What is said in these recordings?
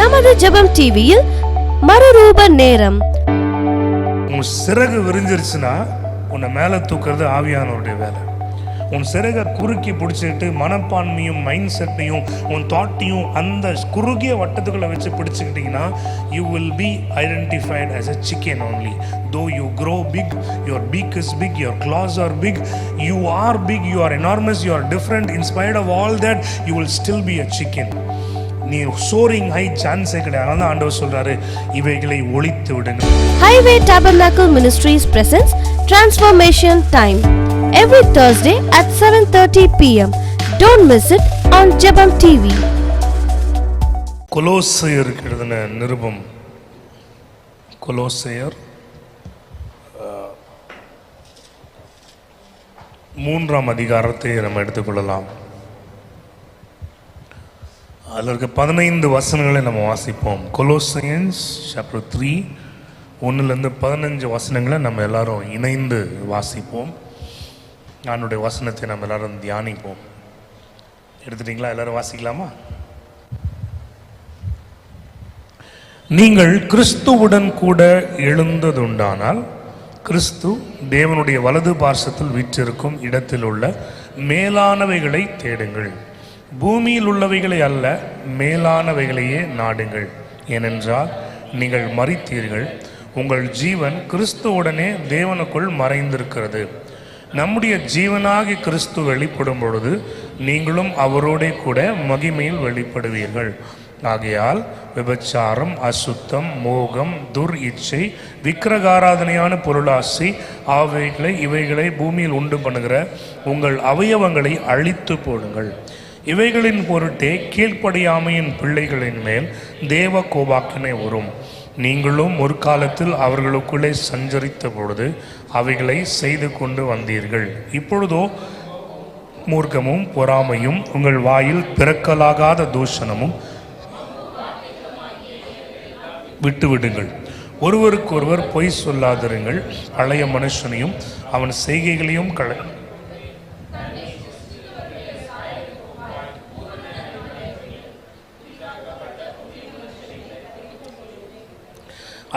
நமது ஜெபம் டிவியில் மறுரூப நேரம். உன் சிறகு விரிஞ்சிருச்சுன்னா உன்னை மேலே தூக்குறது ஆவியானவருடைய வேலை. உன் சிறகை குறுக்கி பிடிச்சிக்கிட்டு மனப்பான்மையும் மைண்ட் செட்டையும் உன் தாட்டையும் அந்த குறுகிய வட்டத்துக்குள்ளே வச்சு பிடிச்சிக்கிட்டிங்கன்னா you will be identified as a chicken only. Though you grow big, your beak is big, your claws are big, you are big, you are enormous, you are different. In spite of all that, you will still be a chicken. நீ soaring high சான்ஸே கிடையாது. அதனால ஆண்டவர் சொல்றாரு, இவைகளை ஒழித்து விடுங்க. Highway Tabernacle Ministries presents Transformation Time every Thursday at 7:30 p.m. Don't miss it on Jebam TV. கொலோசையர் எழுதின நிருபம், கொலோசையர் 3ஆம் அதிகாரத்தை நம்ம எடுத்துக்கொள்ளலாம். அதில் இருக்க 15 வசனங்களை நம்ம வாசிப்போம். கொலோசியன்ஸ் சாப்டர் 3 1லேருந்து 15 வசனங்களை நம்ம எல்லாரும் இணைந்து வாசிப்போம். என்னுடைய வசனத்தை நம்ம எல்லாரும் தியானிப்போம். எடுத்துட்டீங்களா? எல்லாரும் வாசிக்கலாமா? நீங்கள் கிறிஸ்துவுடன் கூட எழுந்ததுண்டானால் கிறிஸ்து தேவனுடைய வலது பார்சத்தில் வீற்றிருக்கும் இடத்தில் உள்ள மேலானவைகளை தேடுங்கள், பூமியில் உள்ளவைகளை அல்ல, மேலானவைகளையே நாடுங்கள். ஏனென்றால் நீங்கள் மரித்தீர்கள், உங்கள் ஜீவன் கிறிஸ்துவுடனே தேவனுக்குள் மறைந்திருக்கிறது. நம்முடைய ஜீவனாகி கிறிஸ்து வெளிப்படும் பொழுது நீங்களும் அவரோடே கூட மகிமையில் வெளிப்படுவீர்கள். ஆகையால் விபச்சாரம், அசுத்தம், மோகம், துர் இச்சை, விக்கிரகாராதனையான பொருளாசை இவைகளை பூமியில் உண்டு பண்ணுகிற உங்கள் அவயவங்களை அழித்து போடுங்கள். இவைகளின் பொருட்டே கீழ்ப்படியாமையின் பிள்ளைகளின் மேல் தேவ கோபாக்கினை வரும். நீங்களும் ஒரு காலத்தில் அவர்களுக்குள்ளே சஞ்சரித்த பொழுது அவைகளை செய்து கொண்டு வந்தீர்கள். இப்பொழுதோ மூர்க்கமும் பொறாமையும் உங்கள் வாயில் பிறக்கலாகாத தூஷணமும் விட்டுவிடுங்கள். ஒருவருக்கொருவர் பொய் சொல்லாதிருங்கள். பழைய மனுஷனையும் அவன் செய்கைகளையும்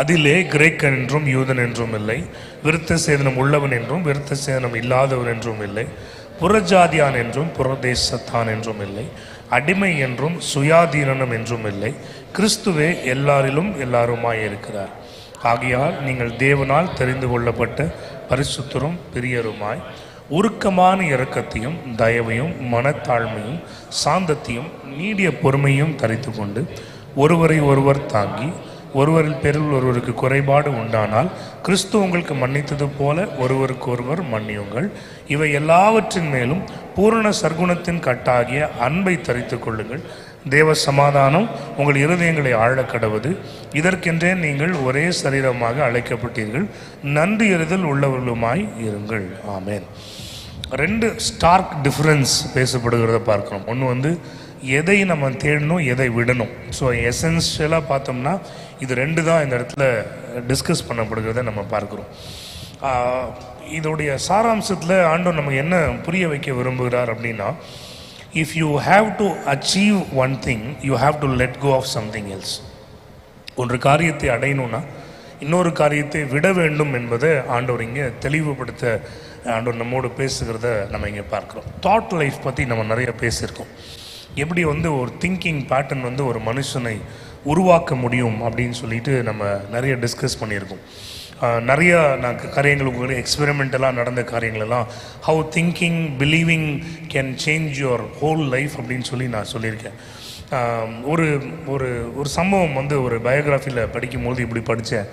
அதிலே கிரேக்கன் என்றும் யூதன் என்றும் இல்லை, விருத்த சேதனம் உள்ளவன் என்றும் விருத்த சேதனம் இல்லாதவன் என்றும் இல்லை, புறஜாதியான் என்றும் புறதேசத்தான் என்றும் இல்லை, அடிமை என்றும் சுயாதீனம் என்றும் இல்லை. கிறிஸ்துவே எல்லாரிலும் எல்லாருமாய் இருக்கிறார். ஆகையால் நீங்கள் தேவனால் தெரிந்து கொள்ளப்பட்ட பரிசுத்தரும் பிரியருமாய் உருக்கமான இரக்கத்தையும் தயவையும் மனத்தாழ்மையும் சாந்தத்தையும் நீடிய பொறுமையும் தரித்து கொண்டு ஒருவரை ஒருவர் தாங்கி ஒருவரில் பேரில் ஒருவருக்கு குறைபாடு உண்டானால் கிறிஸ்து உங்களுக்கு மன்னித்தது போல ஒருவருக்கு ஒருவர் மன்னியுங்கள். இவை எல்லாவற்றின் மேலும் பூரண சர்க்குணத்தின் கட்டாகிய அன்பை தரித்து கொள்ளுங்கள். தேவ சமாதானம் உங்கள் இருதயங்களை ஆழக்கடவது. இதற்கென்றே நீங்கள் ஒரே சரீரமாக அழைக்கப்பட்டீர்கள். நன்றி எறிதல் உள்ளவர்களுமாய் இருங்கள். ஆமேன். 2 ஸ்டார்க் டிஃபரன்ஸ் பேசப்படுகிறத பார்க்கிறோம். ஒன்று எதை நம்ம தேடணும், எதை விடணும். ஸோ எசென்ஷியலாக பார்த்தோம்னா இது 2 தான் இந்த இடத்துல டிஸ்கஸ் பண்ணப்படுகிறத நம்ம பார்க்குறோம். இதோடைய சாராம்சத்தில் ஆண்டவர் நமக்கு என்ன புரிய வைக்க விரும்புகிறார் அப்படின்னா, if you have to achieve one thing, you have to let go of something else. ஒரு காரியத்தை அடையணும்னா இன்னொரு காரியத்தை விட வேண்டும் என்பதை ஆண்டவர் இங்கே தெளிவுபடுத்த ஆண்டவர் நம்மோடு பேசுகிறத நம்ம இங்கே பார்க்குறோம். தாட் லைஃப் பற்றி நம்ம நிறைய பேசியிருக்கோம். எப்படி ஒரு திங்கிங் பேட்டர்ன் ஒரு மனுஷனை உருவாக்க முடியும் அப்படின்னு சொல்லிட்டு நம்ம நிறைய டிஸ்கஸ் பண்ணியிருக்கோம். நிறைய காரியங்களுக்கு எக்ஸ்பெரிமெண்டலாக நடந்த காரியங்களெல்லாம் how thinking believing can change your whole life அப்படின்னு சொல்லி நான் சொல்லியிருக்கேன். ஒரு ஒரு ஒரு சம்பவம் ஒரு பயோகிராஃபியில் படிக்கும்போது இப்படி படித்தேன்.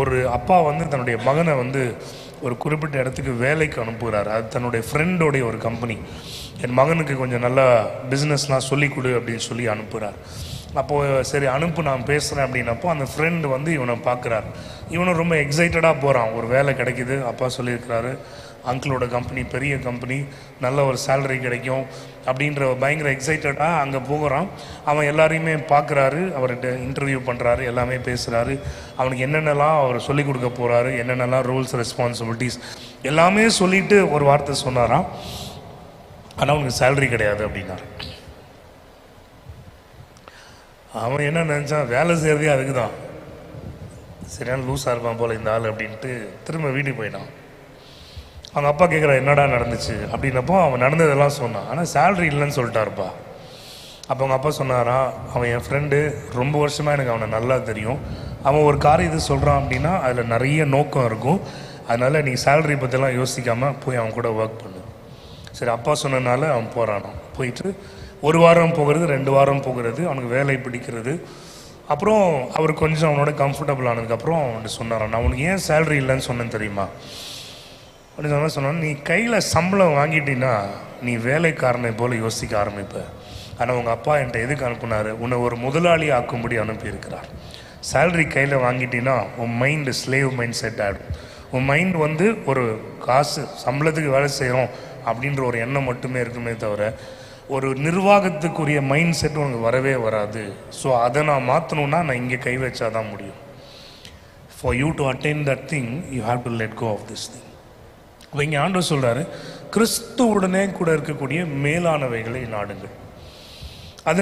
ஒரு அப்பா தன்னுடைய மகனை ஒரு குறிப்பிட்ட இடத்துக்கு வேலைக்கு அனுப்புகிறார். அது தன்னுடைய ஃப்ரெண்டோடைய ஒரு கம்பெனி. என் மகனுக்கு கொஞ்சம் நல்லா பிஸ்னஸ்லாம் சொல்லிக் கொடு அப்படின்னு சொல்லி அனுப்புகிறார். அப்போது சரி அனுப்பு, நான் பேசுகிறேன் அப்படின்னப்போ அந்த ஃப்ரெண்டு இவனை பார்க்குறார். இவனும் ரொம்ப எக்ஸைட்டடாக போகிறான். ஒரு வேலை கிடைக்கிது, அப்பா சொல்லியிருக்கிறாரு, அங்கிளோட கம்பெனி பெரிய கம்பெனி, நல்ல ஒரு சேலரி கிடைக்கும் அப்படின்ற பயங்கர எக்ஸைட்டடாக அங்கே போகிறான். அவன் எல்லாரையுமே பார்க்குறாரு, அவர்கிட்ட இன்டர்வியூ பண்ணுறாரு, எல்லாமே பேசுகிறாரு. அவனுக்கு என்னென்னலாம் அவர் சொல்லிக் கொடுக்க போகிறாரு, என்னென்னலாம் ரூல்ஸ் ரெஸ்பான்சிபிலிட்டிஸ் எல்லாமே சொல்லிவிட்டு ஒரு வார்த்தை சொன்னாராம், ஆனால் அவனுக்கு சேலரி கிடையாது அப்படின்னாரு. அவன் என்ன நினச்சான், வேலை செய்கிறதே அதுக்கு தான், சரியான லூஸாக இருப்பான் போல் இந்த ஆள் அப்படின்ட்டு திரும்ப வீட்டுக்கு போயிட்டான். அவங்க அப்பா கேட்குறா என்னடா நடந்துச்சு அப்படின்னப்போ அவன் நடந்ததெல்லாம் சொன்னான். ஆனால் சேலரி இல்லைன்னு சொல்லிட்டாருப்பா. அப்போ அவங்க அப்பா சொன்னாரா, அவன் என் ஃப்ரெண்டு, ரொம்ப வருஷமாக எனக்கு அவனை நல்லா தெரியும், அவன் ஒரு காரியம் இது சொல்கிறான் அப்படின்னா அதில் நிறைய நோக்கம் இருக்கும், அதனால் நீ சேலரி பற்றிலாம் யோசிக்காமல் போய் அவன் கூட ஒர்க் பண்ணு. சரி, அப்பா சொன்னதுனால அவன் போகிறானோ. போயிட்டு 1 வாரம் போகிறது, 2 வாரம் போகிறது, அவனுக்கு வேலை பிடிக்கிறது. அப்புறம் அவர் கொஞ்சம் அவனோட கம்ஃபர்டபுள் ஆனதுக்கப்புறம் அவன்கிட்ட சொன்னாரான், நான் உனக்கு ஏன் சேலரி இல்லைன்னு சொன்னேன்னு தெரியுமா அப்படின்னு சொன்னான். நீ கையில் சம்பளம் வாங்கிட்டீங்கன்னா நீ வேலைக்காரனை போல் யோசிக்க ஆரம்பிப்ப. ஆனால் உங்கள் அப்பா என்கிட்ட எதுக்கு அனுப்புனார், உன்னை ஒரு முதலாளி ஆக்கும்படி அனுப்பியிருக்கிறார். சேலரி கையில் வாங்கிட்டீங்கன்னா உன் மைண்டு ஸ்லேவ் மைண்ட் செட் ஆகிடும். உன் மைண்ட் வந்து ஒரு காசு சம்பளத்துக்கு வேலை செய்கிறோம் அப்படின்ற ஒரு எண்ணம் மட்டுமே இருக்குமே தவிர ஒரு நிர்வாகத்துக்குரிய மைண்ட் செட் உனக்கு வரவே வராது. ஸோ அதை நான் மாற்றணுன்னா நான் இங்கே கை வச்சா தான் முடியும். For you to attain that thing you have to let go of this thing. இப்போ இங்கே ஆண்டவர் சொல்கிறாரு, கிறிஸ்துவுடனே கூட இருக்கக்கூடிய மேலானவைகளை நாடுங்கள். அது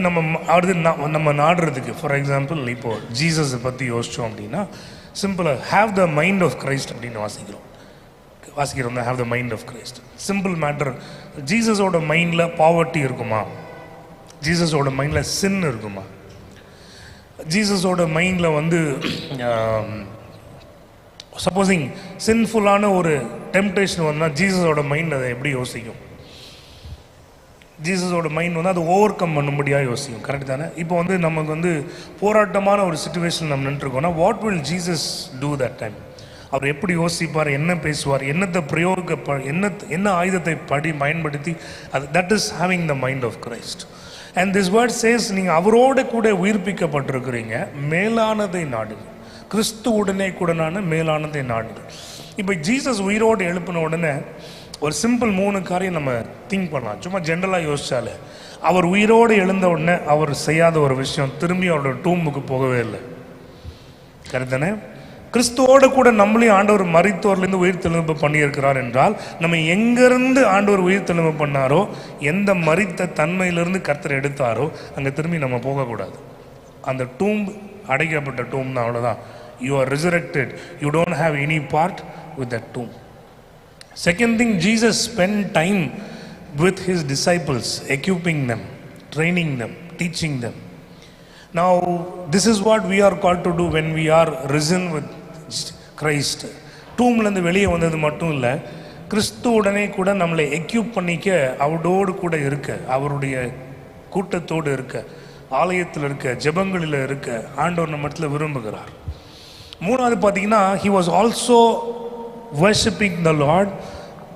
நம்ம நாடுறதுக்கு, ஃபார் எக்ஸாம்பிள் இப்போது ஜீசஸை பற்றி யோசித்தோம் அப்படின்னா சிம்பிளாக have the mind of Christ அப்படின்னு வாசிக்கிறோம் தான், have the mind of Christ. Simple matter. ஜீசஸோட மைண்டில் பாவர்ட்டி இருக்குமா? ஜீசஸோட மைண்டில் சின் இருக்குமா? ஜீசஸோட மைண்டில் வந்து சப்போஸிங் சின்ஃபுல்லான ஒரு டெம்டேஷன் வந்தால் ஜீசஸோட மைண்ட் அதை எப்படி யோசிக்கும்? ஜீசஸோட மைண்ட் வந்து அதை ஓவர் கம் பண்ணும்படியாக யோசிக்கும். கரெக்ட் தானே? இப்போ வந்து நமக்கு வந்து போராட்டமான ஒரு சுச்சுவேஷன் நம்ம நின்றுருக்கோம்னா what will Jesus do that time? அவர் எப்படி யோசிப்பார், என்ன பேசுவார், என்ன ஆயுதத்தை பயன்படுத்தி அது that is having the mind of Christ. And this word says, நீங்கள் அவரோட கூட உயிர்ப்பிக்கப்பட்டிருக்கிறீங்க, மேலானதை நாடுங்க. கிறிஸ்துவுடனே கூடனான மேலானதை நாடுங்கள். இப்போ ஜீசஸ் உயிரோடு எழுப்பின உடனே ஒரு சிம்பிள் 3 காரியம் நம்ம திங்க் பண்ணலாம். சும்மா ஜென்ரலாக யோசிச்சாலே, அவர் உயிரோடு எழுந்த உடனே அவர் செய்யாத ஒரு விஷயம், திரும்பி அவரோட டூம்புக்கு போகவே இல்லை. கரெக்ட் தானே? கிறிஸ்துவோடு கூட நம்மளையும் ஆண்டவர் மரித்தோர்லேருந்து உயிர் தெழும்பு பண்ணியிருக்கிறார் என்றால், நம்ம எங்கேருந்து ஆண்டவர் உயிர் தெழும்பு பண்ணாரோ, எந்த மரித்த தன்மையிலிருந்து கர்த்தர் எடுத்தாரோ அங்கே திரும்பி நம்ம போகக்கூடாது. அந்த டூம்ப் அடைக்கப்பட்ட டூம் தான், அவ்வளோதான். You are resurrected, you don't have any part with that doom. Second thing, Jesus spent time with his disciples, equipping them, training them, teaching them. Now, this is what we are called to do when we are risen with Christ. டூம்லேருந்து வெளியே வந்தது மட்டும் இல்லை, கிறிஸ்துவுடனே கூட நம்மளை equip பண்ணிக்க, அவரோடு கூட இருக்க, அவருடைய கூட்டத்தோடு இருக்க, ஆலயத்தில் இருக்க, ஜெபங்களில் இருக்க ஆண்டவர் நம்ம இடத்துல விரும்புகிறார். 3வது பார்த்தீங்கன்னா, he was also worshipping the Lord.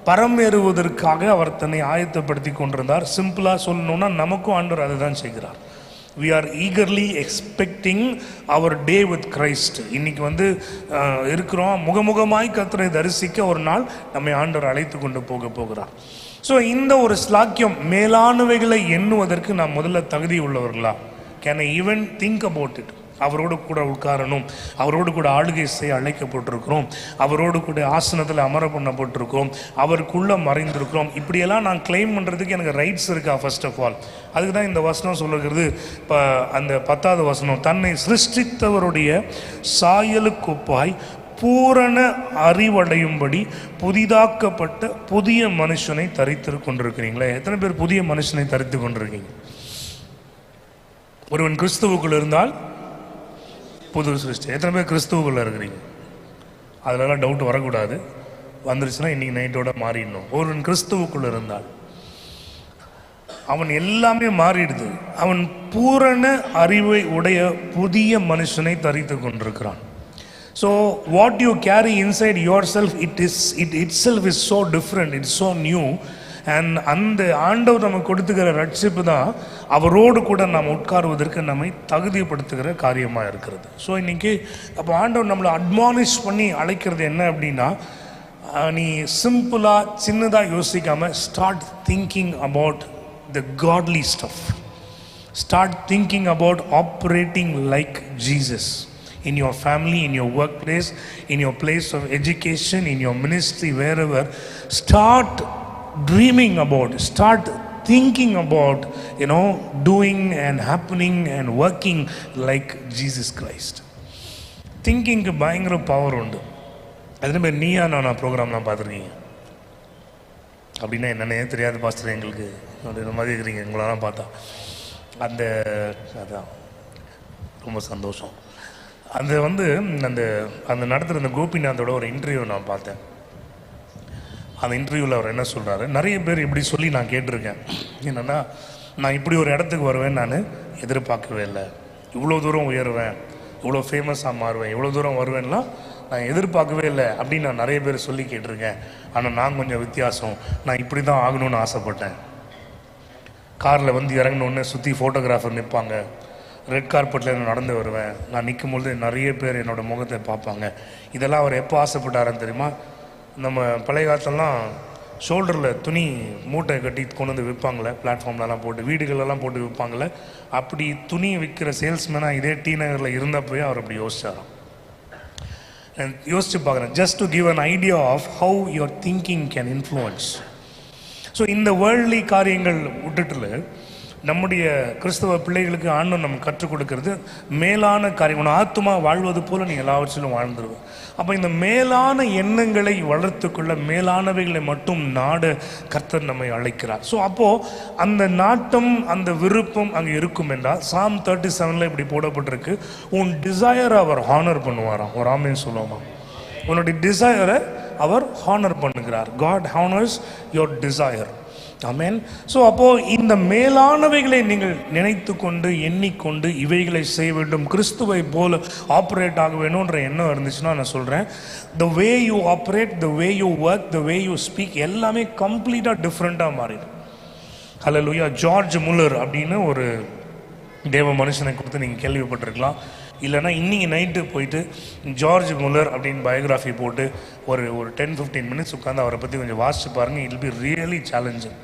பரமேறுவதற்காக அவர் தன்னை ஆயத்தப்படுத்தி கொண்டிருந்தார். சிம்பிளாக சொல்லணும்னா நமக்கும் ஆண்டவர் அதை தான் செய்கிறார். we are eagerly expecting our day with Christ. இன்னைக்கு வந்து இருக்கிறோம், முகமுகமாய் கர்த்தரை தரிசிக்க ஒரு நாள் நம்மை ஆண்டவர் அழைத்து கொண்டு போகிறார். ஸோ இந்த ஒரு ஸ்லாக்கியம், மேலானவைகளை எண்ணுவதற்கு நாம் முதல்ல தகுதி உள்ளவர்களா? Can I even think about it? அவரோடு கூட உட்காரணும், அவரோடு கூட ஆளுகை செய்ய அழைக்கப்பட்டிருக்கிறோம், அவரோடு கூட ஆசனத்தில் அமர பண்ணப்பட்டிருக்கிறோம், அவருக்குள்ளே மறைந்திருக்கிறோம். இப்படியெல்லாம் நான் கிளைம் பண்ணுறதுக்கு எனக்கு ரைட்ஸ் இருக்கா? ஃபர்ஸ்ட் ஆஃப் ஆல் அதுக்கு தான் இந்த வசனம் சொல்லுகிறது. இப்போ அந்த 10வது வசனம், தன்னை சிருஷ்டித்தவருடைய சாயலுக்குப்பாய் பூரண அறிவடையும்படி புதிதாக்கப்பட்ட புதிய மனுஷனை தரித்து கொண்டிருக்கிறீங்களே. எத்தனை பேர் புதிய மனுஷனை தரித்து கொண்டிருக்கீங்க? ஒருவன் கிறிஸ்துவுக்குள் இருந்தால் புது சிருஷ்டி. எத்தனை பேர் கிறிஸ்துவுக்குள்ள இருக்கிறீங்க? அதிலெல்லாம் டவுட் வரக்கூடாது. வந்துருச்சுன்னா இன்னைக்கு நைட்டோட மாறிடணும். ஒருவன் கிறிஸ்துவுக்குள்ள இருந்தால் அவன் எல்லாமே மாறிடுது. அவன் பூரண அறிவை உடைய புதிய மனுஷனை தரித்து கொண்டிருக்கிறான். So what you carry inside your self, it itself is so different, it's so new. And அந்த ஆண்டவர் நமக்கு கொடுத்துக்கிற ரட்சிப்பு தான் அவரோடு கூட நாம் உட்காருவதற்கு நம்மை தகுதிப்படுத்துகிற காரியமாக இருக்கிறது. ஸோ இன்றைக்கி அப்போ ஆண்டவர் நம்மளை அட்மானிஷ் பண்ணி அழைக்கிறது என்ன அப்படின்னா, நீ சிம்பிளாக சின்னதாக யோசிக்காமல் start thinking about the godly stuff. Start thinking about operating like Jesus in your family, in your workplace, in your place of education, in your ministry, wherever. Start dreaming about, start thinking about, doing and happening and working like Jesus Christ. திங்கிங்க்கு பயங்கர power உண்டு. அதே மாதிரி நீயா நான் ப்ரோக்ராம்லாம் பார்த்துருக்கீங்க. அப்படின்னா என்னன்னே தெரியாது பாஸ்டர் எங்களுக்கு அப்படின்ற மாதிரி இருக்கிறீங்க உங்களெல்லாம் பார்த்தா. அதான் ரொம்ப சந்தோஷம். அந்த அந்த நடத்துகிற அந்த கோபிநாத்தோட ஒரு இன்டர்வியூ நான் பார்த்தேன். அந்த இன்டர்வியூவில் அவர் என்ன சொல்கிறாரு, நிறைய பேர் இப்படி சொல்லி நான் கேட்டிருக்கேன். என்னென்னா, நான் இப்படி ஒரு இடத்துக்கு வருவேன் நான் எதிர்பார்க்கவே இல்லை, இவ்வளோ தூரம் உயருவேன், இவ்வளோ ஃபேமஸாக மாறுவேன், இவ்வளோ தூரம் வருவேன்லாம் நான் எதிர்பார்க்கவே இல்லை அப்படின்னு நான் நிறைய பேர் சொல்லி கேட்டிருக்கேன். ஆனால் நான் கொஞ்சம் வித்தியாசம், நான் இப்படி தான் ஆகணும்னு ஆசைப்பட்டேன். காரில் வந்து இறங்கினோடனே சுற்றி ஃபோட்டோகிராஃபர் நிற்பாங்க, ரெட் கார்பெட்டில் நடந்து வருவேன், நான் நிற்கும் பொழுது நிறைய பேர் என்னோடய முகத்தை பார்ப்பாங்க. இதெல்லாம் அவர் எப்போ ஆசைப்பட்டாருன்னு தெரியுமா? நம்ம பழைய காலத்துலலாம் ஷோல்டரில் துணி மூட்டை கட்டி கொண்டு வந்து விற்பாங்களே, பிளாட்ஃபார்ம்லலாம் போட்டு வீடுகளெல்லாம் போட்டு விற்பாங்களே, அப்படி துணி விற்கிற சேல்ஸ்மேனாக இதே டி நகரில் இருந்தப்போயே அவர் அப்படி யோசிச்சாராம். யோசிச்சு பார்க்குறேன், just to give an idea of how your thinking can influence. So இந்த வேர்ல்ட்லி காரியங்கள் விட்டுட்டு நம்முடைய கிறிஸ்தவ பிள்ளைகளுக்கு ஆண்டவன் நம்ம கற்றுக் கொடுக்கறது மேலான காரியம். உன் ஆத்துமா வாழ்வது போல நீ எல்லாவற்றிலும் வாழ்ந்துருவோம். அப்போ இந்த மேலான எண்ணங்களை வளர்த்துக்கொள்ள மேலானவைகளை மட்டும் நாட கர்த்தர் நம்மை அழைக்கிறார். ஸோ அப்போது அந்த நாட்டம் அந்த விருப்பம் அங்கே இருக்கும் என்றால் Psalm 37 இப்படி போடப்பட்டிருக்கு, உன் டிசையரை அவர் ஹானர் பண்ணுவாராம். ஒரு ஆமேன் சொல்லுவோமா? உன்னுடைய டிசையரை அவர் ஹானர் பண்ணுகிறார். God honours your desire. Amen. So அப்போது இந்த மேலானவைகளை நீங்கள் நினைத்து கொண்டு எண்ணிக்கொண்டு இவைகளை செய்ய வேண்டும், கிறிஸ்துவை போல ஆப்ரேட் ஆக வேணுன்ற எண்ணம் இருந்துச்சுன்னா நான் சொல்கிறேன், the way you operate, the way you work, the way you speak எல்லாமே கம்ப்ளீட்டாக டிஃப்ரெண்ட்டாக மாறிடும். ஹல்லேலூயா. ஜார்ஜ் முல்லர் அப்படின்னு ஒரு தேவ மனுஷனை கொடுத்து நீங்கள் கேள்விப்பட்டிருக்கலாம். இல்லைனா இன்றைக்கி நைட்டு போயிட்டு ஜார்ஜ் முல்லர் அப்படின்னு பயோகிராஃபி போட்டு ஒரு 10-15 மினிட்ஸ் உட்காந்து அவரை பற்றி கொஞ்சம் வாசிச்சு பாருங்கள். It be really challenging.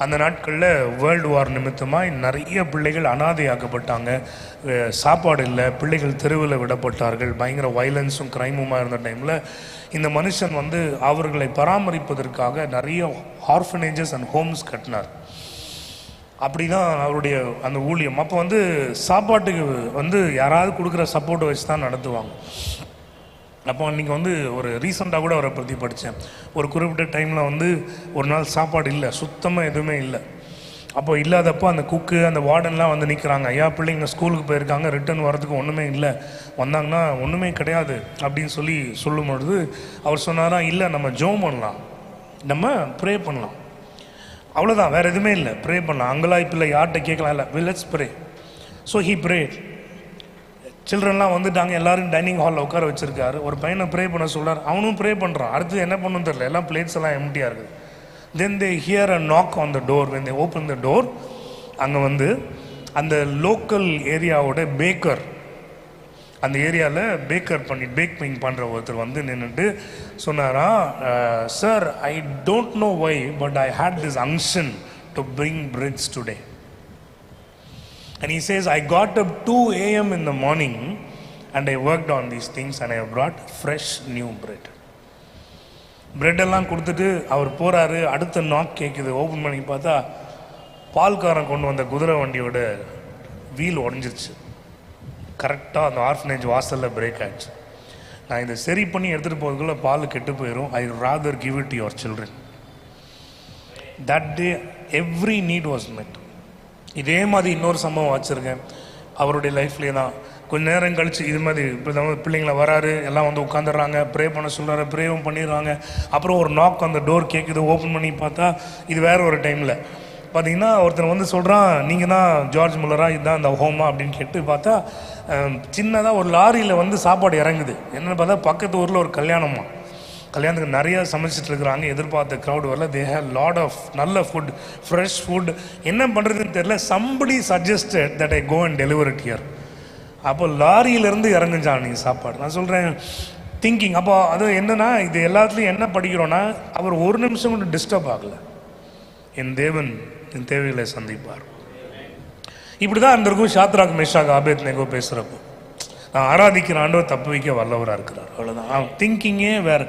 அந்த நாட்களில் வேர்ல்டு வார் நிமித்தமாக நிறைய பிள்ளைகள் அனாதையாக்கப்பட்டாங்க, சாப்பாடு இல்லை, பிள்ளைகள் தெருவில் விடப்பட்டார்கள், பயங்கர வயலன்ஸும் க்ரைமுமாக இருந்த டைமில் இந்த மனுஷன் வந்து அவர்களை பராமரிப்பதற்காக நிறைய ஆர்ஃபனேஜஸ் அண்ட் ஹோம்ஸ் கட்டினார். அப்படி தான் அவருடைய அந்த ஊழியம். அப்போ வந்து சாப்பாட்டுக்கு வந்து யாராவது கொடுக்குற சப்போர்ட்டை வச்சு தான் நடத்துவாங்க. அப்போ அன்றைக்கி வந்து ஒரு ரீசெண்டாக கூட அவரை பற்றி படித்தேன். ஒரு குறிப்பிட்ட டைமில் வந்து ஒரு நாள் சாப்பாடு இல்லை, சுத்தமாக எதுவுமே இல்லை. அப்போ இல்லாதப்போ அந்த குக்கு அந்த வார்டன்லாம் வந்து நிற்கிறாங்க, ஐயா பிள்ளைங்க ஸ்கூலுக்கு போயிருக்காங்க, ரிட்டர்ன் வரதுக்கு ஒன்றுமே இல்லை, வந்தாங்கன்னா ஒன்றுமே கிடையாது அப்படின்னு சொல்லும் பொழுது அவர் சொன்னாரா, இல்லை நம்ம ஜெபம் பண்ணலாம், நம்ம ப்ரே பண்ணலாம், அவ்வளோதான், வேறு எதுவுமே இல்லை, ப்ரே பண்ணலாம், அங்கலாய்ப்பில்லை, யார்கிட்ட கேட்கலாம், இல்லை, let's pray. So he pray. சில்ட்ரன்லாம் வந்துட்டாங்க, எல்லோரும் டைனிங் ஹாலில் உட்கார வச்சுருக்காரு. ஒரு பையனை ப்ரே பண்ண சொல்கிறார், அவனும் ப்ரே பண்ணுறான். அடுத்து என்ன பண்ணணும்னு தெரியல, எல்லாம் பிளேட்ஸ் எல்லாம் எம்டியாக இருக்குது. Then they hear a knock on the door. When they open the door, அங்கே வந்து அந்த லோக்கல் ஏரியாவோட பேக்கர், அந்த ஏரியாவில் பேக்கிங் பண்ணுற ஒருத்தர் வந்து நின்றுட்டு சொன்னாரா, sir I don't know why but I hate this unction to bring breads today. And he says, I got up 2 a.m. in the morning and I worked on these things and I have brought fresh new bread. பிரெட்டெல்லாம் கொடுத்துட்டு அவர் போகிறாரு. அடுத்த knock கேட்குது. Open பண்ணி பார்த்தா பால்காரன் கொண்டு வந்த குதிரை வண்டியோட வீல் உடஞ்சிருச்சு. கரெக்டாக அந்த ஆர்ஃபனேஜ் வாசலில் பிரேக் ஆகிடுச்சு. நான் இதை சரி பண்ணி எடுத்துகிட்டு போகிறதுக்குள்ளே பால் கெட்டு போயிடும். I rather give it to your children. That day every need was met. இதே மாதிரி இன்னொரு சம்பவம் வச்சுருக்கேன் அவருடைய லைஃப்லேயே தான். கொஞ்சம் நேரம் கழித்து இது மாதிரி இப்போ பிள்ளைங்கள வராரு, எல்லாம் வந்து உட்காந்துடுறாங்க, ப்ரே பண்ண சொல்கிறாரு, ப்ரேவும் பண்ணிடுறாங்க. அப்புறம் ஒரு நாக் அந்த டோர் கேட்குது. ஓப்பன் பண்ணி பார்த்தா இது வேறு ஒரு டைமில் பார்த்தீங்கன்னா ஒருத்தர் வந்து சொல்கிறான், நீங்கள் தான் ஜார்ஜ் முல்லரா, இதுதான் இந்த ஹோமா அப்படின்னு கேட்டு பார்த்தா சின்னதாக ஒரு லாரியில் வந்து சாப்பாடு இறங்குது. என்னென்னு பார்த்தா பக்கத்து ஊரில் ஒரு கல்யாணத்துக்கு நிறையா சமைச்சிட்டு இருக்கிறாங்க. எதிர்பார்த்த க்ரௌட் வரல. தே ஹேவ் லாட் ஆஃப் நல்ல ஃபுட், ஃப்ரெஷ் ஃபுட். என்ன பண்ணுறதுன்னு தெரியல. Somebody suggested that I go and deliver it here. அப்போ லாரியிலேருந்து இறங்குச்சான் நீங்கள் சாப்பாடு. நான் சொல்கிறேன் திங்கிங். அப்போ அது என்னென்னா, இது எல்லாத்துலேயும் என்ன படிக்கிறோன்னா, அவர் ஒரு நிமிஷம் கூட டிஸ்டர்ப் ஆகலை. என் தேவன் என் தேவைகளை சந்திப்பார். இப்படி தான் இருந்திருக்கும் ஷாத்ராக் மேஷாக் ஆபேத்நேகோ பேசுகிறப்போ. நான் ஆராதிக்கிற ஆண்டவர் தப்பு வைக்க வல்லவராக இருக்கிறார், அவ்வளோதான். திங்கிங்கே வேறு.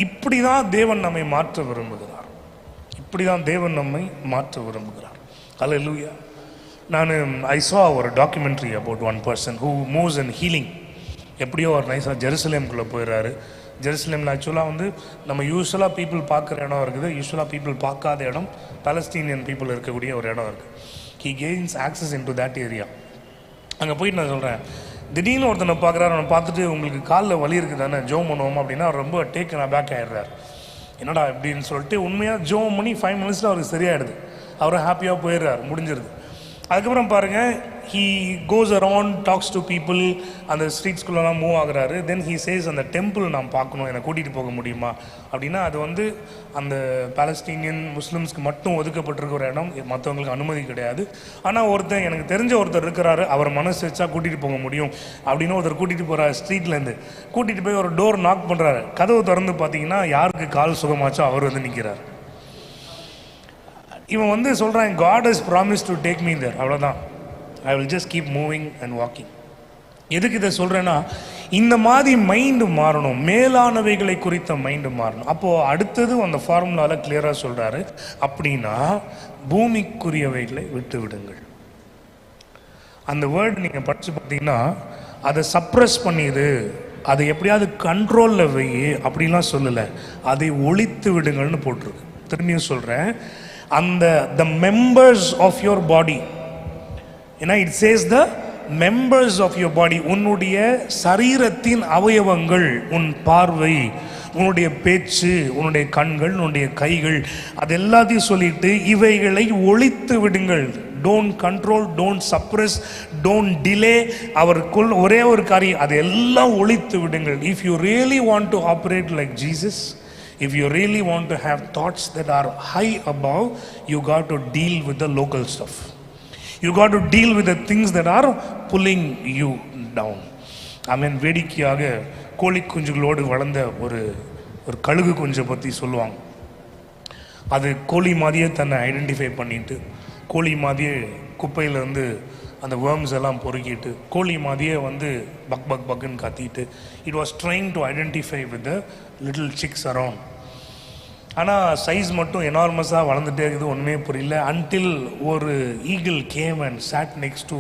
இப்படி தான் தேவன் நம்மை மாற்ற விரும்புகிறார். இப்படி தான் தேவன் நம்மை மாற்ற விரும்புகிறார். ஹல்லேலூயா. I saw ஒரு documentary about one person who moves in healing. எப்படியோ ஒரு நைஸாக ஜெருசலேம்குள்ளே போயிடுறாரு. ஜெருசலேமில் ஆக்சுவலாக வந்து நம்ம யூஸ்வலாக பீப்புள் பார்க்குற இடம் இருக்குது, யூஸ்வலாக பீப்புள் பார்க்காத இடம் பாலஸ்தீனியன் பீப்புள் இருக்கக்கூடிய ஒரு இடம் இருக்குது. he gains access into that area. அங்கே போயிட்டு நான் சொல்கிறேன், திடீர்னு ஒருத்தனை பார்க்குறாரு, அவனை பார்த்துட்டு உங்களுக்கு காலில் வலி இருக்குது தானே ஜோம் பண்ணுவோம் அப்படின்னா ரொம்ப டேக்கன் அபேக் ஆகிடுறாரு. என்னடா இப்படின்னு சொல்லிட்டு உண்மையாக ஜோம் பண்ணி 5 minutes அவருக்கு சரியாயிடுது. அவரும் ஹாப்பியாக போயிடுறாரு, முடிஞ்சிருது. அதுக்கப்புறம் பாருங்கள், he goes around, talks to people, அந்த ஸ்ட்ரீட்ஸ்குள்ளெல்லாம் மூவ் ஆகுறாரு. தென் he says அந்த டெம்பிள் நான் பார்க்கணும், என்னை கூட்டிகிட்டு போக முடியுமா அப்படின்னா, அது வந்து அந்த பாலஸ்தீனியன் முஸ்லிம்ஸ்க்கு மட்டும் ஒதுக்கப்பட்டிருக்க ஒரு இடம், மற்றவங்களுக்கு அனுமதி கிடையாது. ஆனால் ஒருத்தர் எனக்கு தெரிஞ்ச ஒருத்தர் இருக்கிறாரு, அவர் மனசு வச்சா கூட்டிகிட்டு போக முடியும் அப்படின்னு ஒருத்தர் கூட்டிகிட்டு போகிறார். ஸ்ட்ரீட்லேருந்து கூட்டிகிட்டு போய் ஒரு டோர் நாக் பண்ணுறாரு. கதவு திறந்து பார்த்தீங்கன்னா யாருக்கு கால் சுகமாச்சோ அவர் வந்து நிற்கிறார். இவன் வந்து சொல்கிறான், God has promised to take me there, அவ்வளோதான், I will just keep moving and walking. எதுக்கு இதை சொல்கிறேன்னா, இந்த மாதிரி மைண்டு மாறணும், மேலானவைகளை குறித்த மைண்டு மாறணும். அப்போது அடுத்தது அந்த ஃபார்முலாவில் கிளியராக சொல்கிறாரு, அப்படின்னா பூமிக்குரியவைகளை விட்டு விடுங்கள். அந்த வேர்டு நீங்கள் படித்து பார்த்தீங்கன்னா, அதை சப்ரஸ் பண்ணிடு, அதை எப்படியாவது கண்ட்ரோலில் வை அப்படின்லாம் சொல்லலை, அதை ஒழித்து விடுங்கள்னு போட்டிருக்கு. திரும்பியும் சொல்கிறேன், அந்த the members of your body, ஏன்னா it says the members of your body, உன்னுடைய சரீரத்தின் அவயவங்கள், உன் பார்வை, உன்னுடைய பேச்சு, உன்னுடைய கண்கள், உன்னுடைய கைகள், அது எல்லாத்தையும் சொல்லிட்டு இவைகளை ஒழித்து விடுங்கள். Don't control, don't suppress, don't delay. அவருக்குள் ஒரே ஒரு காரியம், அதை எல்லாம் ஒழித்து விடுங்கள். If you really want to operate like Jesus, if you really want to have thoughts that are high above, you got to deal with the local stuff. You got to deal with the things that are pulling you down. வேடிக்கையாக கோழி குஞ்சுகளோடு வளர்ந்த ஒரு கழுகு குஞ்சை பற்றி சொல்லுவாங்க. அது கோழி மாதிரியே தன்னை ஐடென்டிஃபை பண்ணிட்டு, கோழி மாதிரியே குப்பையிலேருந்து அந்த வேர்ம்ஸ் எல்லாம் பொறுக்கிட்டு, கோழி மாதிரியே வந்து பக் பக் பக்குன்னு கத்திட்டு, it was trying to identify with the little chicks around. ஆனால் சைஸ் மட்டும் எனார்மஸாக வளர்ந்துட்டே இருக்குது, ஒன்றுமே புரியல. அன்டில் ஒரு eagle came and sat next to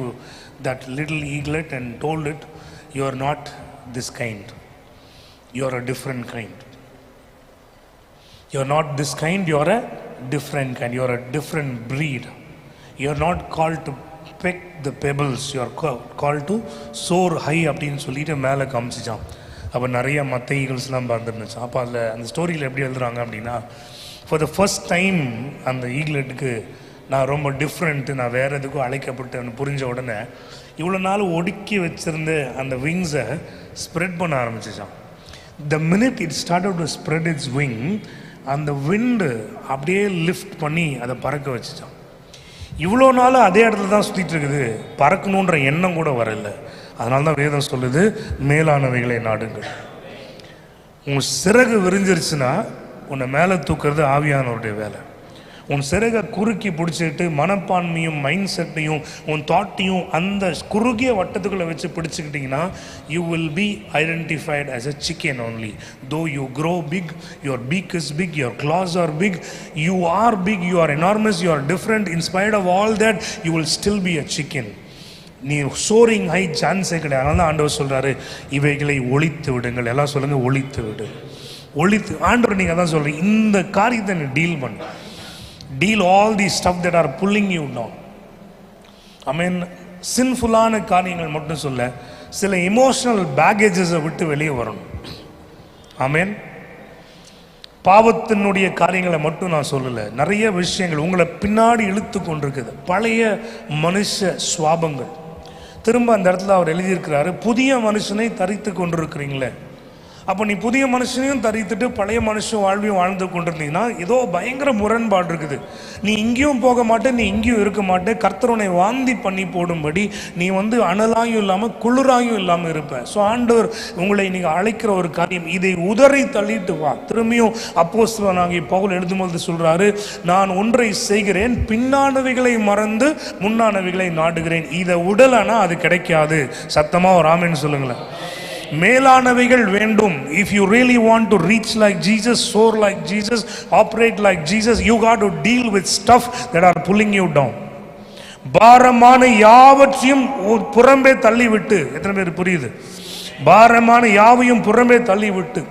that little eaglet and told it, you are not this kind, you are a different kind. You are not this kind, you are a different kind, you are a different breed. You are not called to peck the pebbles, you are called to soar high அப்படின்னு சொல்லிட்டு மேலே காமிச்சிச்சான். அப்போ நிறைய மற்ற ஈகிள்ஸ்லாம் பார்த்துருந்துச்சு. அப்போ அதில் அந்த ஸ்டோரியில் எப்படி எழுதுறாங்க அப்படின்னா, ஃபார் த ஃபர்ஸ்ட் டைம் அந்த ஈகிளட்டுக்கு நான் ரொம்ப டிஃப்ரெண்ட்டு, நான் வேறு எதுக்கும் அழைக்கப்பட்டேன்னு புரிஞ்ச உடனே இவ்வளோ நாள் ஒடுக்கி வச்சுருந்த அந்த விங்ஸை ஸ்ப்ரெட் பண்ண ஆரம்பிச்சிச்சான். The minute it started to spread its wing, அந்த விண்டு அப்படியே லிஃப்ட் பண்ணி அதை பறக்க வச்சுச்சான். இவ்வளோ நாள் அதே இடத்துல தான் சுற்றிட்டு இருக்குது, பறக்கணுன்ற எண்ணம் கூட வரல. அதனால தான் வேதம் சொல்லுது, மேலானவைகளை நாடுங்கள். உன் சிறகு விரிஞ்சிருச்சுன்னா உன்னை மேலே தூக்குறது ஆவியானவருடைய வேலை. உன் சிறகை குறுக்கி பிடிச்சிக்கிட்டு மனப்பான்மையும் மைண்ட் செட்டையும் உன் தாட்டையும் அந்த குறுகிய வட்டத்துக்குள்ளே வச்சு பிடிச்சிக்கிட்டிங்கன்னா, you will be identified as a chicken only. Though you grow big, your beak is big, your claws are big, you are big, you are enormous, you are different. In spite of all that, you will still be a chicken. நீ soaring high சான்ஸே கிடையாது. அதனால தான் ஆண்டவர் சொல்கிறாரு, இவைகளை ஒழித்து விடுங்கள். எல்லாம் சொல்லுங்கள், ஒழித்து விடு. ஒழித்து ஆண்டவர் நீங்கள் தான் சொல்கிறீங்க, இந்த காரியத்தை நீ டீல் பண்ணு. Deal all the stuff that are pulling you down. சின்ஃபுல்லான காரியங்கள் மட்டும் சொல்ல, சில எமோஷனல் பேகேஜஸை விட்டு வெளியே வரணும். பாவத்தினுடைய காரியங்களை மட்டும் நான் சொல்லலை, நிறைய விஷயங்கள் உங்களை பின்னாடி இழுத்து கொண்டிருக்குது, பழைய மனுஷ சுவாபங்கள். திரும்ப அந்த இடத்துல அவர் எழுதியிருக்கிறாரு, புதிய மனுஷனை தரித்து கொண்டிருக்கிறீங்களே. அப்போ நீ புதிய மனுஷனையும் தரித்துட்டு பழைய மனுஷன் வாழ்வையும் வாழ்ந்து கொண்டிருந்தீங்கன்னா ஏதோ பயங்கர முரண்பாடு இருக்குது. நீ இங்கேயும் போக மாட்டேன், நீ இங்கேயும் இருக்க மாட்டேன். கர்த்தருனை வாந்தி பண்ணி போடும்படி நீ அனலாயும் இல்லாமல் குளிராயும் இல்லாமல் இருப்ப. ஸோ ஆண்டவர் உங்களை நீங்கள் அழைக்கிற ஒரு காரியம், இதை உதறி தள்ளிட்டு வா. திரும்பியும் அப்போஸ்தலனாகிய பவுல் எழுதும்போது சொல்கிறாரு, நான் ஒன்றை செய்கிறேன், பின்னானவைகளை மறந்து முன்னானவைகளை நாடுகிறேன். இதை உடலானா அது கிடைக்காது. சத்தமாக ஒரு ஆமென் சொல்லுங்களேன். மேலானவைகள் வேண்டும். If you really want to reach like Jesus, soar like Jesus, operate like Jesus, you got to deal with stuff that are pulling you down. பாரமான யாவற்றையும் புறம்பே தள்ளிவிட்டு. எத்தனை பேர் புரியுது? பாரமான யாவையும் புறம்பே தள்ளிவிட்டு.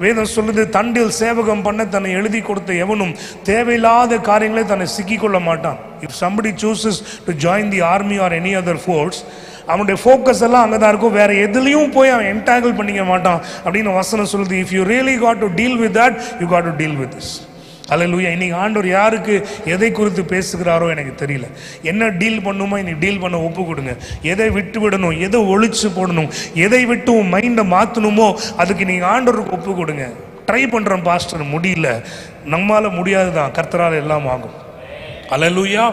வேதம் சொல்லுது, தண்டில் சேவகம் பண்ண தன்னை எழுதி கொடுத்த எவனும் தேவையில்லாத காரியங்களை தன்னை சிக்கிக்கொள்ள மாட்டான். If somebody chooses to join the army or any other force, அவனுடைய ஃபோக்கஸ் எல்லாம் அங்கே தான் இருக்கும், வேற எதுலையும் போய் அவன் என்டாங்கிள் பண்ணிக்க மாட்டான் அப்படின்னு வசனம் சொல்லுது. If you really got to deal with that, you got to deal with this. அல்லேலூயா. இன்னைக்கு ஆண்டவர் யாருக்கு எதை குறித்து பேசுகிறாரோ எனக்கு தெரியல. என்ன டீல் பண்ணுமோ இன்னைக்கு டீல் பண்ண ஒப்பு கொடுங்க. எதை விட்டு விடணும், எதை ஒழிச்சு போடணும், எதை விட்டு உன் மைண்டை மாற்றணுமோ அதுக்கு நீங்கள் ஆண்டவருக்கு ஒப்பு கொடுங்க. ட்ரை பண்ணுறோம் பாஸ்டர், முடியல. நம்மளால் முடியாது தான், கர்த்தரால் எல்லாம் ஆகும். அல்லேலூயா.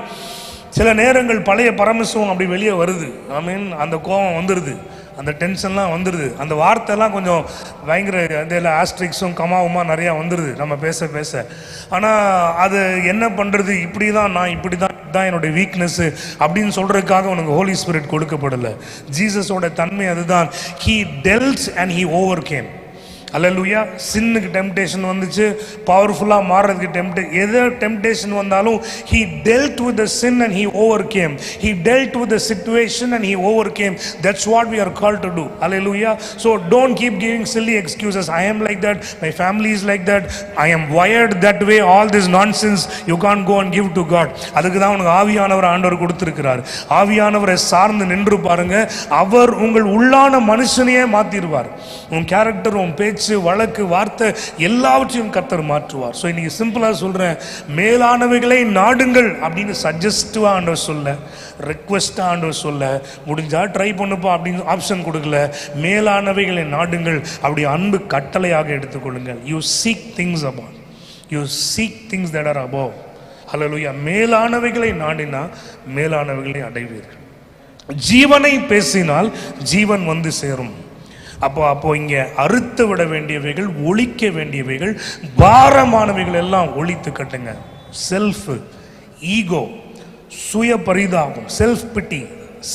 சில நேரங்கள் பழைய பரமசிவம் அப்படி வெளியே வருது. ஐ மீன் அந்த கோபம் வந்துடுது, அந்த டென்ஷன்லாம் வந்துடுது, அந்த வார்த்தைலாம் கொஞ்சம் பயங்கர அதில் ஆஸ்ட்ரிக்ஸும் கமாவுமா நிறையா வந்துடுது நம்ம பேச பேச. ஆனால் அது என்ன பண்ணுறது, இப்படி தான் நான், இப்படி தான் என்னுடைய வீக்னஸ்ஸு அப்படின்னு சொல்கிறதுக்காக உனக்கு ஹோலி ஸ்பிரிட் கொடுக்கப்படலை. ஜீசஸோட தன்மை அதுதான். He tells and he overcame. அல்லேலூயா. சின்னுக்கு டெம்டேஷன் வந்துச்சு, பவர்ஃபுல்லாக மாறுறதுக்கு எது டெம்டேஷன் வந்தாலும் he dealt with the sin and he overcame. He dealt with the situation and he overcame. That's what we are called to do. Hallelujah. So don't keep giving silly excuses. I am like that, my family is like that, I am wired that way. All this nonsense you can't go and give to God. அதுக்கு தான் உனக்கு ஆவியானவர் ஆண்டவர் கொடுத்திருக்கிறார். ஆவியானவரை சார்ந்து நின்று பாருங்க, அவர் உங்கள் உள்ளான மனுஷனையே மாத்திடுவார். உன் கேரக்டர், உன் பேச்சு, வழக்கு, வார்த்தை எல்லாவற்றையும் கர்த்தர் மாற்றுவார். ஸோ இன்னைக்கு சிம்பிளாக சொல்கிறேன், மேலானவைகளை நாடுங்கள் அப்படின்னு சஜஸ்டிவாக ஆண்டவர் சொல்ல, ரெக்வெஸ்டாக ஆண்டவர் சொல்ல, முடிஞ்சா ட்ரை பண்ணுப்பா அப்படின்னு ஆப்ஷன் கொடுக்கல. மேலானவைகளை நாடுங்கள், அப்படி அன்பு கட்டளையாக எடுத்துக்கொள்ளுங்கள். You seek things about, you seek things that are above. ஹல்லேலூயா. மேலானவைகளை நாடினா மேலானவைகளை அடைவீர்கள். ஜீவனை பேசினால் ஜீவன் வந்து சேரும். அப்போ இங்கே அறுத்து விட வேண்டியவைகள், ஒழிக்க வேண்டியவைகள், பாரமானவைகள் எல்லாம் ஒழித்து கட்டுங்க. செல்ஃப் ஈகோ, சுய பரிதாபம், செல்ஃப் பிட்டி,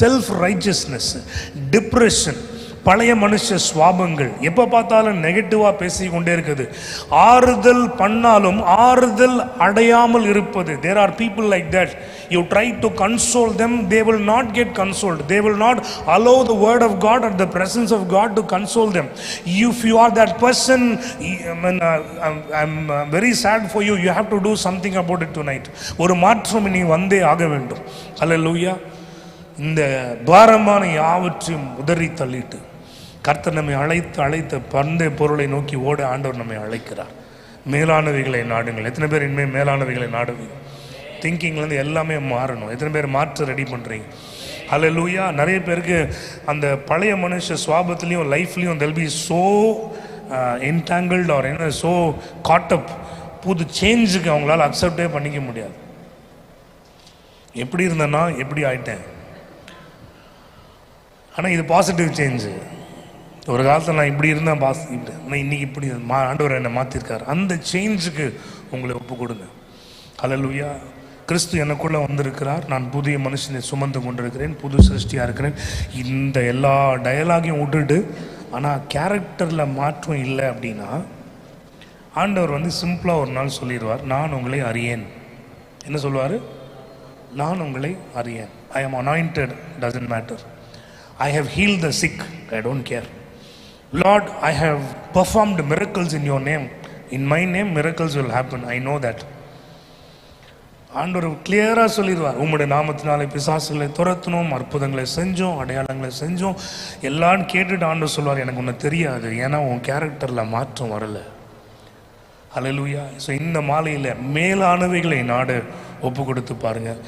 செல்ஃப் ரைச்சஸ்னஸ், டிப்ரெஷன், பழைய மனுஷ சுவாபங்கள், எப்போ பார்த்தாலும் நெகட்டிவாக பேசிக்கொண்டே இருக்குது. ஆறுதல் பண்ணாலும் ஆறுதல் அடையாமல் இருப்பது. There are people like that. You try to console them, they will not get consoled. They will not allow the word of God or the presence of God to console them. If you are that person, I'm very sad for you. You have to do something about it tonight. ஒரு மாற்றம் நீ வந்தே ஆக வேண்டும். ஹல்லேலூயா. இந்த பாரமான யாவற்றையும் உதறி தள்ளிட்டு கர்த்தர் நம்மை அழைத்த பந்தய பொருளை நோக்கி ஓட ஆண்டவர் நம்மை அழைக்கிறார். மேலானவைகளை நாடுங்கள். எத்தனை பேர் இனிமேல் மேலானவைகளை நாடுவீங்க? திங்கிங்லேருந்து எல்லாமே மாறணும். எத்தனை பேர் மாற்ற ரெடி பண்ணுறீங்க? ஹல்லேலூயா. நிறைய பேருக்கு அந்த பழைய மனுஷ சுவாபத்துலேயும் லைஃப்லேயும் they'll be so entangled or so caught up. புது சேஞ்சுக்கு அவங்களால அக்செப்டே பண்ணிக்க முடியாது. எப்படி இருந்தேன்னா எப்படி ஆயிட்டேன். ஆனால் இது பாசிட்டிவ் சேஞ்சு. ஒரு காலத்தில் நான் இப்படி இருந்தேன் நான் இன்னைக்கு இப்படி ஆண்டவர் என்னை மாற்றிருக்கார். அந்த சேஞ்சுக்கு உங்களை ஒப்பு கொடுங்க. ஹல்லேலூயா. கிறிஸ்து எனக்குள்ளே வந்திருக்கிறார், நான் புதிய மனுஷனை சுமந்து கொண்டிருக்கிறேன், புது சிருஷ்டியாக இருக்கிறேன். இந்த எல்லா டயலாகையும் விட்டுட்டு ஆனால் கேரக்டரில் மாற்றம் இல்லை அப்படின்னா ஆண்டவர் சிம்பிளாக ஒரு நாள் சொல்லிடுவார், நான் உங்களை அறியேன். என்ன சொல்லுவார்? நான் உங்களை அறியேன். ஐ am anointed, doesn't matter. I have healed the sick, I don't care. Lord, I have performed miracles in your name. In my name miracles will happen. I know that. ஆண்டவர் கிளியராக சொல்லிடுவார், உம்முடைய நாமத்தினாலே பிசாசுகளை துரத்தணும், அற்புதங்களை செஞ்சோம், அடையாளங்களை செஞ்சோம் எல்லாம் கேட்டுட்டு ஆண்டவர் சொல்வார், எனக்கு ஒன்று தெரியாது, ஏன்னா உன் கேரக்டரில் மாற்றம் வரலை. ஹல்லேலூயா. ஸோ இந்த மாலையில் மேலானவைகளை நாடு ஒப்பு கொடுத்து பாருங்கள்.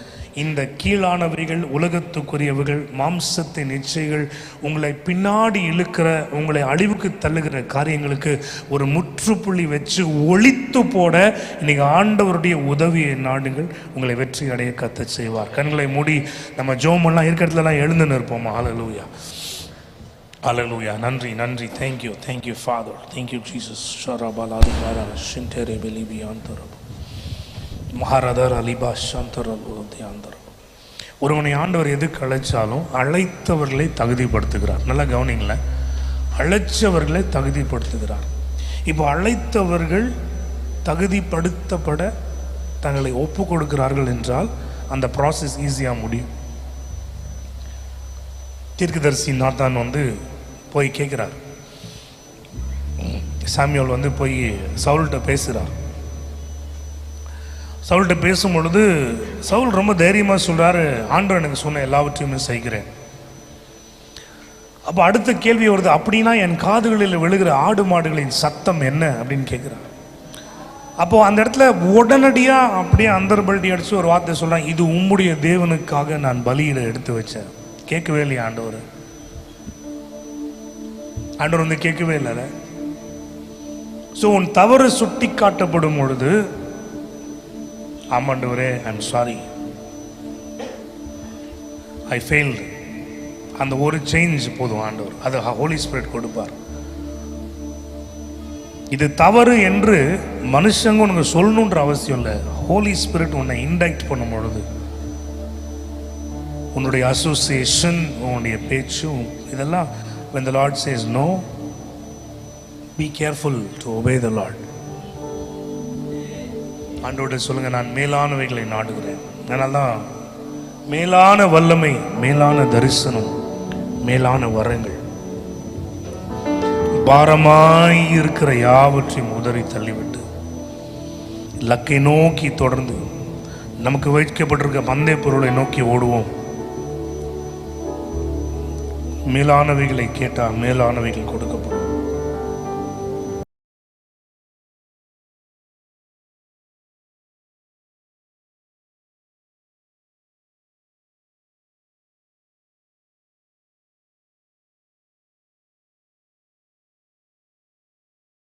இந்த கீழானவைகள், உலகத்துக்குரியவைகள், மாம்சத்தின் இச்சைகள், உங்களை பின்னாடி இழுக்கிற, உங்களை அழிவுக்கு தள்ளுகிற காரியங்களுக்கு ஒரு முற்றுப்புள்ளி வச்சு ஒழித்து போட இன்னைக்கு ஆண்டவருடைய உதவியை நாடுங்கள். உங்களை வெற்றி அடைய கத்த செய்வார். கண்களை மூடி நம்ம ஜோமெல்லாம் இருக்கிற இடத்துலலாம் எழுந்து நிற்போமா? ஹல்லேலூயா. ஹல்லேலூயா. நன்றி நன்றி. Thank you father. Thank you Jesus. ஷரபாலாதுகாரா ஷின்டரே பெலிபியாந்தரப மகாராதர் அலிபா சாந்தரபுத்தியாந்தரம். ஒருவனை ஆண்டவர் எதுக்கு அழைச்சாலும் அழைத்தவர்களை தகுதிப்படுத்துகிறார். நல்லா கவனிங்களேன், அழைச்சவர்களை தகுதிப்படுத்துகிறார். இப்போ அழைத்தவர்கள் தகுதிப்படுத்தப்பட தங்களை ஒப்பு கொடுக்கிறார்கள் என்றால் அந்த ப்ராசஸ் ஈஸியாக முடியும். தீர்க்கதரிசி நாத்தான் வந்து போய் கேட்குறார். சாமியோல் வந்து போய் சவுல்கிட்ட பேசுகிறார். சவுல்கிட்ட பேசும் பொழுது சவுல் ரொம்ப தைரியமாக சொல்கிறாரு, ஆண்டவர் எனக்கு சொன்ன எல்லாவற்றையுமே செய்கிறேன். அப்போ அடுத்த கேள்வி வருது, அப்படின்னா என் காதுகளில் விழுகிற ஆடு மாடுகளின் சத்தம் என்ன அப்படின்னு கேட்குறார். அப்போது அந்த இடத்துல உடனடியாக அப்படியே அந்தர்பல்ட்டி அடித்து ஒரு வார்த்தை சொல்கிறான், இது உம்முடைய தேவனுக்காக நான் பலியிட எடுத்து வச்சேன். கேட்கவே இல்லையா ஆண்டவர்? ஆண்டவர் வந்து கேட்கவே இல்லை. ஸோ உன் தவறு சுட்டி காட்டப்படும் பொழுது, ஆமாண்டவரே ஐம் சாரி, ஐ ஃபெயில்டு, அந்த ஒரு சேஞ்ச் போதும் ஆண்டவர், அது ஹோலி ஸ்பிரிட் கொடுப்பார். இது தவறு என்று மனுஷங்க உனக்கு சொல்லணுன்ற அவசியம் இல்லை. ஹோலி ஸ்பிரிட் உன்னை இன்டெக்ட் பண்ணும் பொழுது உன்னுடைய அசோசியேஷன், உன்னுடைய பேச்சும் இதெல்லாம், when the Lord says no, be careful to obey the Lord. ஆண்டவரே சொல்லுங்க, நான் மேலானவைகளை நாடுகிறேன். அதனால தான் மேலான வல்லமை, மேலான தரிசனம், மேலான வரங்கள், பாரமாய் இருக்கிற யாவற்றையும் உதறி தள்ளிவிட்டு லக்கை நோக்கி தொடர்ந்து நமக்கு வைக்கப்பட்டிருக்க பந்தய பொருளை நோக்கி ஓடுவோம். மேலானவைகளை கேட்டால் மேலானவைகள் கொடுக்கப்படும்.